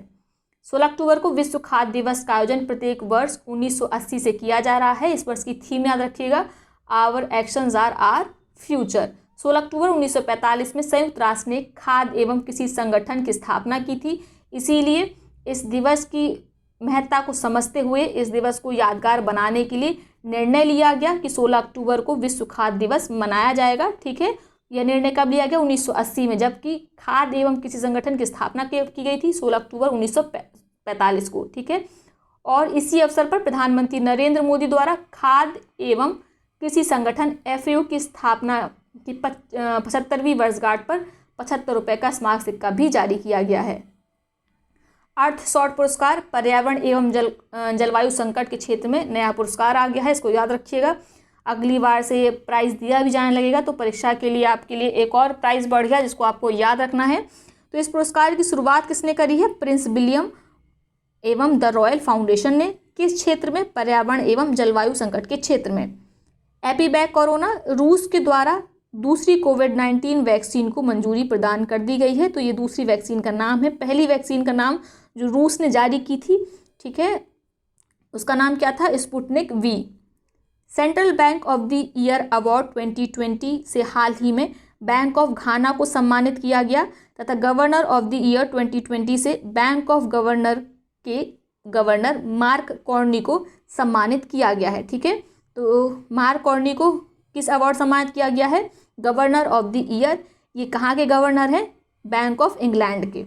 16 अक्टूबर को विश्व खाद्य दिवस का आयोजन प्रत्येक वर्ष 1980 से किया जा रहा है। इस वर्ष की थीम याद रखिएगा, our actions are our future. 16 अक्टूबर 1945 में संयुक्त राष्ट्र ने खाद्य एवं कृषि संगठन की स्थापना की थी। इसीलिए इस दिवस की महत्ता को समझते हुए इस दिवस को यादगार बनाने के लिए निर्णय लिया गया कि 16 अक्टूबर को विश्व खाद्य दिवस मनाया जाएगा। ठीक है, यह निर्णय कब लिया गया? 1980 में, जबकि खाद्य एवं कृषि संगठन की स्थापना की गई थी 16 अक्टूबर 1945 को। ठीक है, और इसी अवसर पर प्रधानमंत्री नरेंद्र मोदी द्वारा खाद्य एवं कृषि संगठन FAO की स्थापना की 75वीं वर्षगांठ पर 75 रुपये का स्मारक सिक्का भी जारी किया गया है। अर्थ शॉर्ट पुरस्कार, पर्यावरण एवं जलवायु संकट के क्षेत्र में नया पुरस्कार आ गया है, इसको याद रखिएगा। अगली बार से ये प्राइज़ दिया भी जाने लगेगा, तो परीक्षा के लिए आपके लिए एक और प्राइज़ बढ़ गया जिसको आपको याद रखना है। तो इस पुरस्कार की शुरुआत किसने करी है? प्रिंस विलियम एवं द रॉयल फाउंडेशन ने। किस क्षेत्र में? पर्यावरण एवं जलवायु संकट के क्षेत्र में। एपीवैक कोरोना, रूस के द्वारा दूसरी कोविड-19 वैक्सीन को मंजूरी प्रदान कर दी गई है। तो ये दूसरी वैक्सीन का नाम है। पहली वैक्सीन का नाम जो रूस ने जारी की थी, ठीक है, उसका नाम क्या था? Sputnik V। Central bank of the year award 2020 से हाल ही में बैंक ऑफ घाना को सम्मानित किया गया तथा गवर्नर ऑफ द ईयर 2020 से बैंक ऑफ गवर्नर के गवर्नर मार्क कॉर्नी को सम्मानित किया गया है। ठीक है, तो मार्क कॉर्नी को किस अवार्ड सम्मानित किया गया है? Governor of the year. ये कहाँ के गवर्नर हैं? बैंक ऑफ इंग्लैंड के।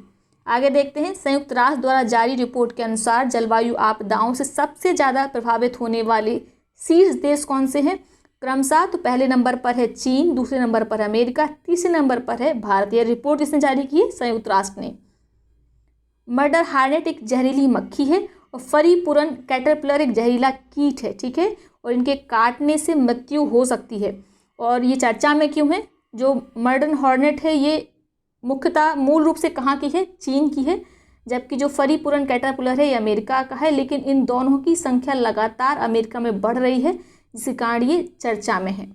आगे देखते हैं, संयुक्त राष्ट्र द्वारा जारी रिपोर्ट के अनुसार जलवायु आपदाओं से सबसे ज़्यादा प्रभावित होने वाले शीर्ष देश कौन से हैं? क्रमशः तो पहले नंबर पर है चीन, दूसरे नंबर पर अमेरिका, तीसरे नंबर पर है भारत। यह रिपोर्ट जिसने जारी की है? संयुक्त राष्ट्र ने। मर्डर हार्नेट एक जहरीली मक्खी है और फरी पुरन कैटरपिलर एक जहरीला कीट है। ठीक है, और इनके काटने से मृत्यु हो सकती है। और ये चर्चा में क्यों है? जो मर्डर हॉर्नेट है ये मुख्यतः मूल रूप से कहाँ की है? चीन की है, जबकि जो फरी पुरन कैटरपिलर है ये अमेरिका का है। लेकिन इन दोनों की संख्या लगातार अमेरिका में बढ़ रही है, जिसके कारण ये चर्चा में है।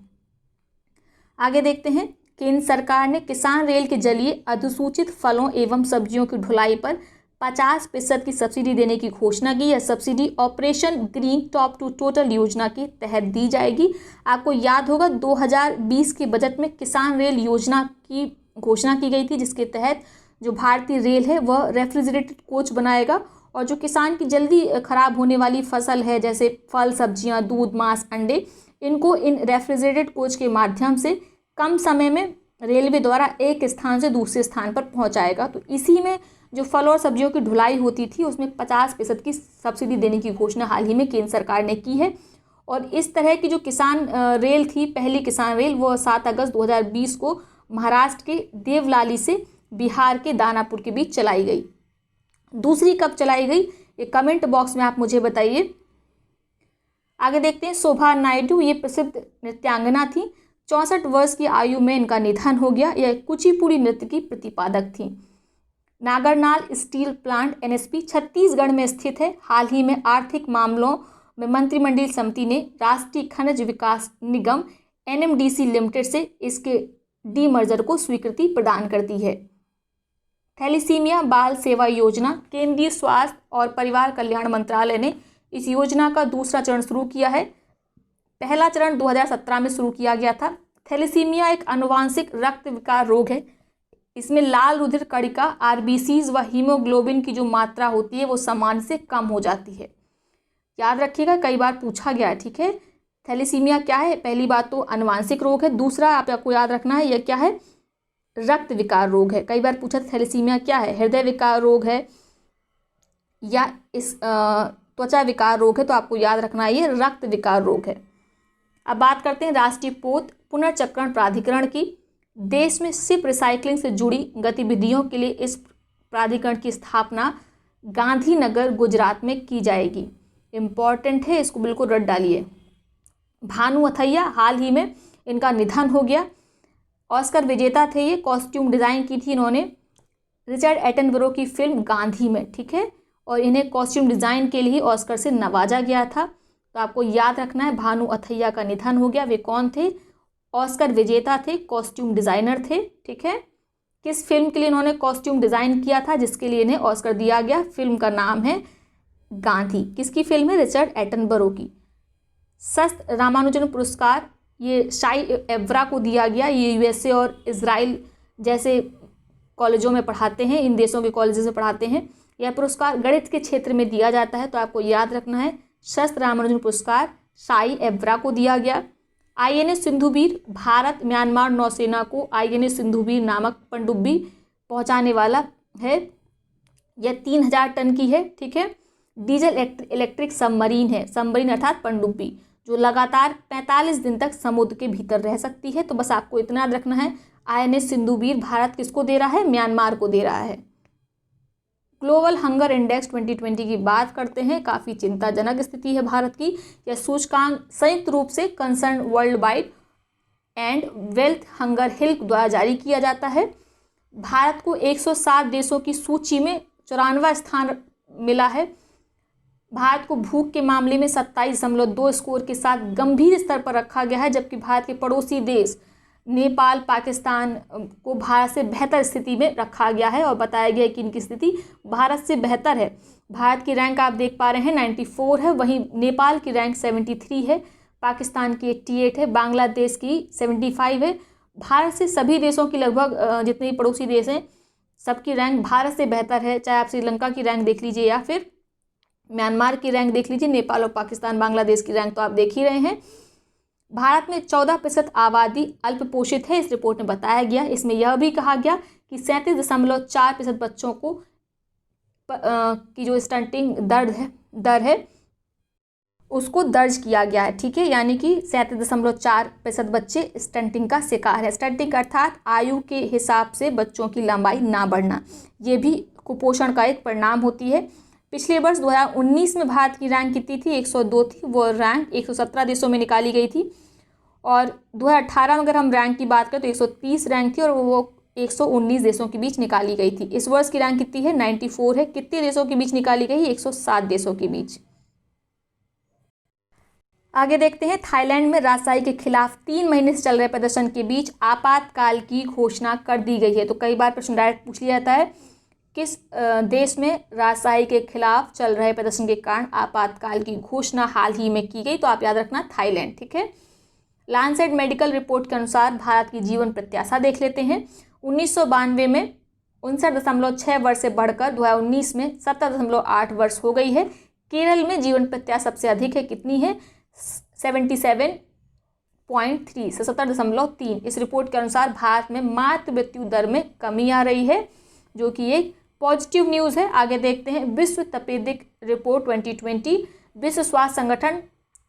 आगे देखते हैं, केंद्र सरकार ने किसान रेल के जरिए अधिसूचित फलों एवं सब्जियों की ढुलाई पर 50% की सब्सिडी देने की घोषणा की। यह subsidy operation green top to total योजना के तहत दी जाएगी। आपको याद होगा 2020 के बजट में किसान रेल योजना की घोषणा की गई थी, जिसके तहत जो भारतीय रेल है वह रेफ्रिजरेटेड कोच बनाएगा और जो किसान की जल्दी ख़राब होने वाली फसल है, जैसे फल, सब्जियां, दूध, मांस, अंडे, इनको इन रेफ्रिजरेटेड कोच के माध्यम से कम समय में रेलवे द्वारा एक स्थान से दूसरे स्थान पर पहुंचाएगा। तो इसी में जो फल और सब्जियों की ढुलाई होती थी उसमें 50% की सब्सिडी देने की घोषणा हाल ही में केंद्र सरकार ने की है। और इस तरह की जो किसान रेल थी, पहली किसान रेल, वो 7 अगस्त 2020 को महाराष्ट्र के देवलाली से बिहार के दानापुर के बीच चलाई गई। दूसरी कब चलाई गई, ये कमेंट बॉक्स में आप मुझे बताइए। आगे देखते हैं, शोभा नायडू, ये प्रसिद्ध नृत्यांगना थी। 64 वर्ष की आयु में इनका निधन हो गया। यह कुचिपुड़ी नृत्य की प्रतिपादक थी। नागरनाल स्टील प्लांट एनएसपी छत्तीसगढ़ में स्थित है। हाल ही में आर्थिक मामलों में मंत्रिमंडलीय समिति ने राष्ट्रीय खनिज विकास निगम एनएमडीसी लिमिटेड से इसके डीमर्जर को स्वीकृति प्रदान कर दी है। थैलीसीमिया बाल सेवा योजना, केंद्रीय स्वास्थ्य और परिवार कल्याण मंत्रालय ने इस योजना का दूसरा चरण शुरू किया है। पहला चरण 2017 में शुरू किया गया था। थैलीसीमिया एक आनुवांशिक रक्त विकार रोग है। इसमें लाल रुधिर कणिका, आरबीसीज व हीमोग्लोबिन की जो मात्रा होती है वो सामान्य से कम हो जाती है। याद रखिएगा, कई बार पूछा गया है, ठीक है। थैलीसीमिया क्या है? पहली बात तो आनुवांशिक रोग है। दूसरा आपको याद रखना है, यह क्या है? रक्त विकार रोग है। कई बार पूछा थैलीसीमिया क्या है? हृदय विकार रोग है या इस त्वचा विकार रोग है? तो आपको याद रखना है ये रक्त विकार रोग है। अब बात करते हैं राष्ट्रीय पोत पुनर्चक्रण प्राधिकरण की। देश में सिप रिसाइकलिंग से जुड़ी गतिविधियों के लिए इस प्राधिकरण की स्थापना गांधीनगर गुजरात में की जाएगी। इम्पॉर्टेंट है, इसको बिल्कुल रट डालिए। भानु अथैया, हाल ही में इनका निधन हो गया। ऑस्कर विजेता थे ये, कॉस्ट्यूम डिज़ाइन की थी इन्होंने रिचर्ड एटनबरो की फिल्म गांधी में, ठीक है। और इन्हें कॉस्ट्यूम डिज़ाइन के लिए ऑस्कर से नवाजा गया था। तो आपको याद रखना है, भानु अथैया का निधन हो गया। वे कौन थे? ऑस्कर विजेता थे, कॉस्ट्यूम डिज़ाइनर थे, ठीक है। किस फिल्म के लिए इन्होंने कॉस्ट्यूम डिज़ाइन किया था जिसके लिए इन्हें ऑस्कर दिया गया? फिल्म का नाम है गांधी। किसकी फिल्म है? रिचर्ड एटनबरो की। सस्त रामानुजन पुरस्कार ये शाई एवरा को दिया गया। ये यूएसए और इजराइल जैसे कॉलेजों में पढ़ाते हैं, इन देशों के कॉलेजेस में पढ़ाते हैं। यह पुरस्कार गणित के क्षेत्र में दिया जाता है। तो आपको याद रखना है, सस्त रामानुजन पुरस्कार शाई एवरा को दिया गया। आईएनएस सिंधुवीर, भारत म्यांमार नौसेना को आईएनएस सिंधुवीर नामक पनडुब्बी पहुंचाने वाला है। यह 3000 टन की है, ठीक है। डीजल इलेक्ट्रिक सबमरीन है। सबमरीन अर्थात पनडुब्बी जो लगातार 45 दिन तक समुद्र के भीतर रह सकती है। तो बस आपको इतना याद रखना है, आईएनएस सिंधुवीर भारत किसको दे रहा है? म्यांमार को दे रहा है। ग्लोबल हंगर इंडेक्स 2020 की बात करते हैं। काफ़ी चिंताजनक स्थिति है भारत की। यह सूचकांक संयुक्त रूप से concern worldwide and Welthungerhilfe द्वारा जारी किया जाता है। भारत को 107 देशों की सूची में 94वां स्थान मिला है। भारत को भूख के मामले में 27.2 स्कोर के साथ गंभीर स्तर पर रखा गया है, जबकि भारत के पड़ोसी देश नेपाल, पाकिस्तान को भारत से बेहतर स्थिति में रखा गया है और बताया गया है कि इनकी स्थिति भारत से बेहतर है। भारत की रैंक आप देख पा रहे हैं 94 है, वहीं नेपाल की रैंक 73 है, पाकिस्तान की 88 है, बांग्लादेश की 75 है। भारत से सभी देशों की लगभग जितने भी पड़ोसी देश हैं सबकी रैंक भारत से बेहतर है। चाहे आप श्रीलंका की रैंक देख लीजिए या फिर म्यांमार की रैंक देख लीजिए, नेपाल और पाकिस्तान, बांग्लादेश की रैंक तो आप देख ही रहे हैं। भारत में 14% आबादी अल्पपोषित है, इस रिपोर्ट में बताया गया। इसमें यह भी कहा गया कि 37.4% बच्चों को की जो स्टंटिंग दर है उसको दर्ज किया गया है, ठीक है। यानी कि 37.4% बच्चे स्टंटिंग का शिकार है। स्टंटिंग अर्थात आयु के हिसाब से बच्चों की लंबाई ना बढ़ना, ये भी कुपोषण का एक परिणाम होती है। पिछले वर्ष 2019 में भारत की रैंक कितनी थी? 102 थी। वो रैंक 117 देशों में निकाली गई थी। और 2018 में अगर हम रैंक की बात करें तो 130 रैंक थी और वो 119 देशों के बीच निकाली गई थी। इस वर्ष की रैंक कितनी है? 94 है। कितने देशों के बीच निकाली गई? 107 देशों के बीच। आगे देखते हैं, थाईलैंड में राजशाही के खिलाफ 3 महीने से चल रहे प्रदर्शन के बीच आपातकाल की घोषणा कर दी गई है। तो कई बार प्रश्न डायरेक्ट पूछ लिया जाता है, किस देश में राजशाही के खिलाफ चल रहे प्रदर्शन के कारण आपातकाल की घोषणा हाल ही में की गई? तो आप याद रखना थाईलैंड, ठीक है। लांसेट मेडिकल रिपोर्ट के अनुसार भारत की जीवन प्रत्याशा देख लेते हैं। 1992 में 59.6 वर्ष से बढ़कर 2019 में 70.8 वर्ष हो गई है। केरल में जीवन प्रत्याशा सबसे अधिक है, कितनी है? 77.3 से 70.3। इस रिपोर्ट के अनुसार भारत में मातृ मृत्यु दर में कमी आ रही है, जो कि एक पॉजिटिव न्यूज़ है। आगे देखते हैं, विश्व तपेदिक रिपोर्ट 2020, विश्व स्वास्थ्य संगठन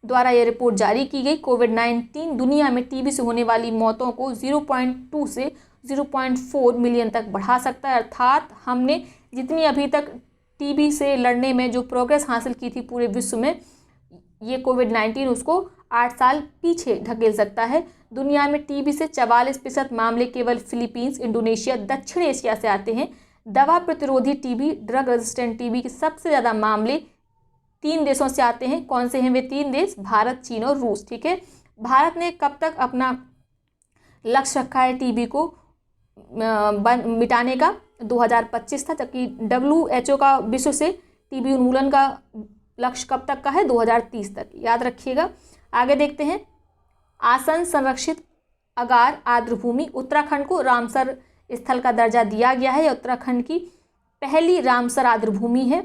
द्वारा यह रिपोर्ट जारी की गई। कोविड-19 दुनिया में टीबी से होने वाली मौतों को 0.2 से 0.4 मिलियन तक बढ़ा सकता है। अर्थात हमने जितनी अभी तक टीबी से लड़ने में जो प्रोग्रेस हासिल की थी पूरे विश्व में, ये कोविड-19 उसको 8 साल पीछे ढकेल सकता है। दुनिया में टीबी से 44% मामले केवल फिलीपींस, इंडोनेशिया, दक्षिण एशिया से आते हैं। दवा प्रतिरोधी टीबी, ड्रग रेजिस्टेंट टीबी के सबसे ज़्यादा मामले 3 देशों से आते हैं। कौन से हैं वे 3 देश? भारत, चीन और रूस। ठीक है, भारत ने कब तक अपना लक्ष्य रखा है टीबी को मिटाने का? 2025 था, जबकि WHO का विश्व से टीबी उन्मूलन का लक्ष्य कब तक का है? 2030 तक, याद रखिएगा। आगे देखते हैं, आसन संरक्षित अगार आर्द्रभूमि, उत्तराखंड को रामसर स्थल का दर्जा दिया गया है। यह उत्तराखंड की पहली रामसर आर्द्रभूमि है।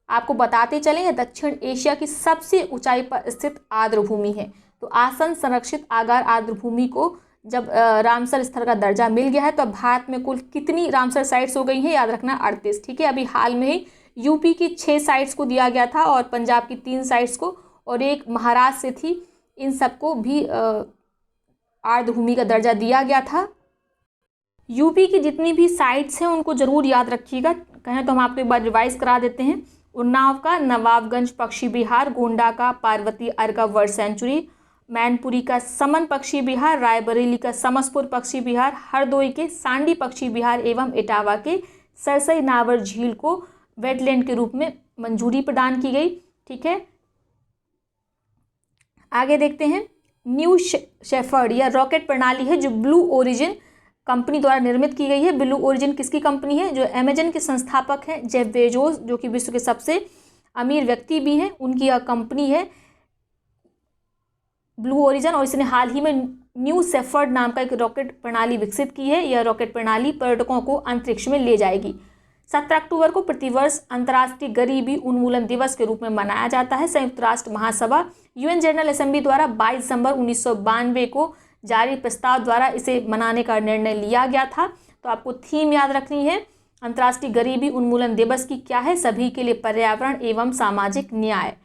आपको बताते चलें, यह दक्षिण एशिया की सबसे ऊंचाई पर स्थित आर्द्रभूमि है। तो आसन संरक्षित आगार आर्द्रभूमि को जब रामसर स्थल का दर्जा मिल गया है, तो अब भारत में कुल कितनी रामसर साइट्स हो गई हैं? याद रखना 38। ठीक है, अभी हाल में ही यूपी की 6 साइट्स को दिया गया था और पंजाब की 3 साइट्स को, और एक महाराष्ट्र से थी। इन सबको भी आर्द्रभूमि का दर्जा दिया गया था। यूपी की जितनी भी साइट्स हैं उनको ज़रूर याद रखिएगा। कहें तो हम आपको एक बार रिवाइज करा देते हैं। उन्नाव का नवाबगंज पक्षी विहार, गोंडा का पार्वती अर्का वर्ल्ड सेंचुरी, मैनपुरी का समन पक्षी विहार, रायबरेली का समसपुर पक्षी विहार, हरदोई के सांडी पक्षी विहार एवं इटावा के सरसई नावर झील को वेटलैंड के रूप में मंजूरी प्रदान की गई। ठीक है, आगे देखते हैं, न्यू शेफर्ड यह रॉकेट प्रणाली है जो ब्लू ओरिजिन कंपनी द्वारा निर्मित की गई है। ब्लू ओरिजिन किसकी कंपनी है? जो अमेजन के संस्थापक हैं जेफ बेजोस, जो कि विश्व के सबसे अमीर व्यक्ति भी हैं, उनकी यह कंपनी है ब्लू ओरिजिन, और इसने हाल ही में न्यू शेफर्ड नाम का एक रॉकेट प्रणाली विकसित की है। यह रॉकेट प्रणाली पर्यटकों को अंतरिक्ष में ले जाएगी। 17 अक्टूबर को प्रतिवर्ष अंतर्राष्ट्रीय गरीबी उन्मूलन दिवस के रूप में मनाया जाता है। संयुक्त राष्ट्र महासभा UN जनरल असेंबली द्वारा 22 दिसंबर 1992 को जारी प्रस्ताव द्वारा इसे मनाने का निर्णय लिया गया था। तो आपको थीम याद रखनी है, अंतर्राष्ट्रीय गरीबी उन्मूलन दिवस की क्या है? सभी के लिए पर्यावरण एवं सामाजिक न्याय।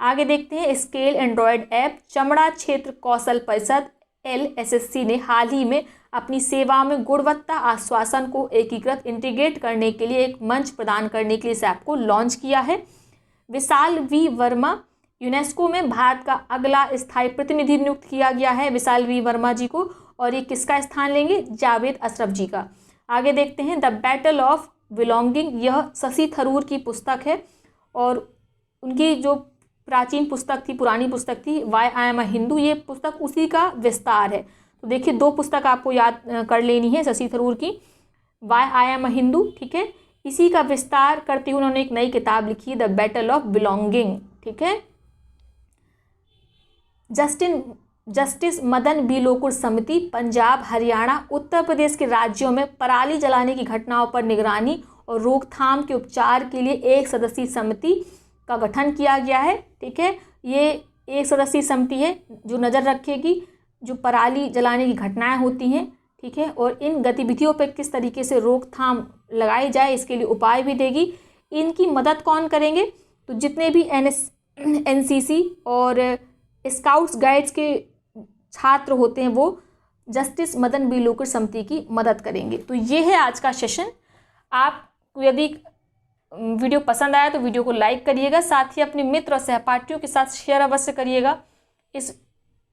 आगे देखते हैं, स्केल एंड्रॉयड ऐप। चमड़ा क्षेत्र कौशल परिषद LSSC ने हाल ही में अपनी सेवाओं में गुणवत्ता आश्वासन को एकीकृत इंटीग्रेट करने के लिए एक मंच प्रदान करने के लिए इस ऐप को लॉन्च किया है। विशाल V वर्मा, यूनेस्को में भारत का अगला स्थायी प्रतिनिधि नियुक्त किया गया है विशाल V वर्मा जी को, और ये किसका स्थान लेंगे? जावेद अशरफ जी का। आगे देखते हैं, द बैटल ऑफ बिलोंगिंग, यह शशि थरूर की पुस्तक है और उनकी जो प्राचीन पुस्तक थी, पुरानी पुस्तक थी why I am a Hindu, ये पुस्तक उसी का विस्तार है। तो देखिए 2 पुस्तक आपको याद कर लेनी है शशि थरूर की, why I am a Hindu, ठीक है, इसी का विस्तार करते हुए उन्होंने एक नई किताब लिखी, द बैटल ऑफ बिलोंगिंग। ठीक है, जस्टिस मदन बी लोकुर समिति पंजाब, हरियाणा, उत्तर प्रदेश के राज्यों में पराली जलाने की घटनाओं पर निगरानी और रोकथाम के उपचार के लिए 1 सदस्यीय समिति का गठन किया गया है। ठीक है, ये 1 सदस्यीय समिति है जो नज़र रखेगी जो पराली जलाने की घटनाएं होती हैं। ठीक है, और इन गतिविधियों पर किस तरीके से रोकथाम लगाई जाए इसके लिए उपाय भी देगी। इनकी मदद कौन करेंगे? तो जितने भी NCC और स्काउट्स गाइड्स के छात्र होते हैं वो जस्टिस मदन बी लोकुर समिति की मदद करेंगे। तो ये है आज का सेशन। आपको यदि वीडियो पसंद आया तो वीडियो को लाइक करिएगा, साथ ही अपने मित्र और सहपाठियों के साथ शेयर अवश्य करिएगा इस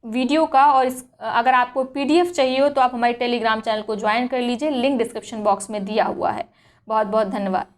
वीडियो का। और अगर आपको PDF चाहिए हो तो आप हमारे टेलीग्राम चैनल को ज्वाइन कर लीजिए, लिंक डिस्क्रिप्शन बॉक्स में दिया हुआ है। बहुत बहुत धन्यवाद।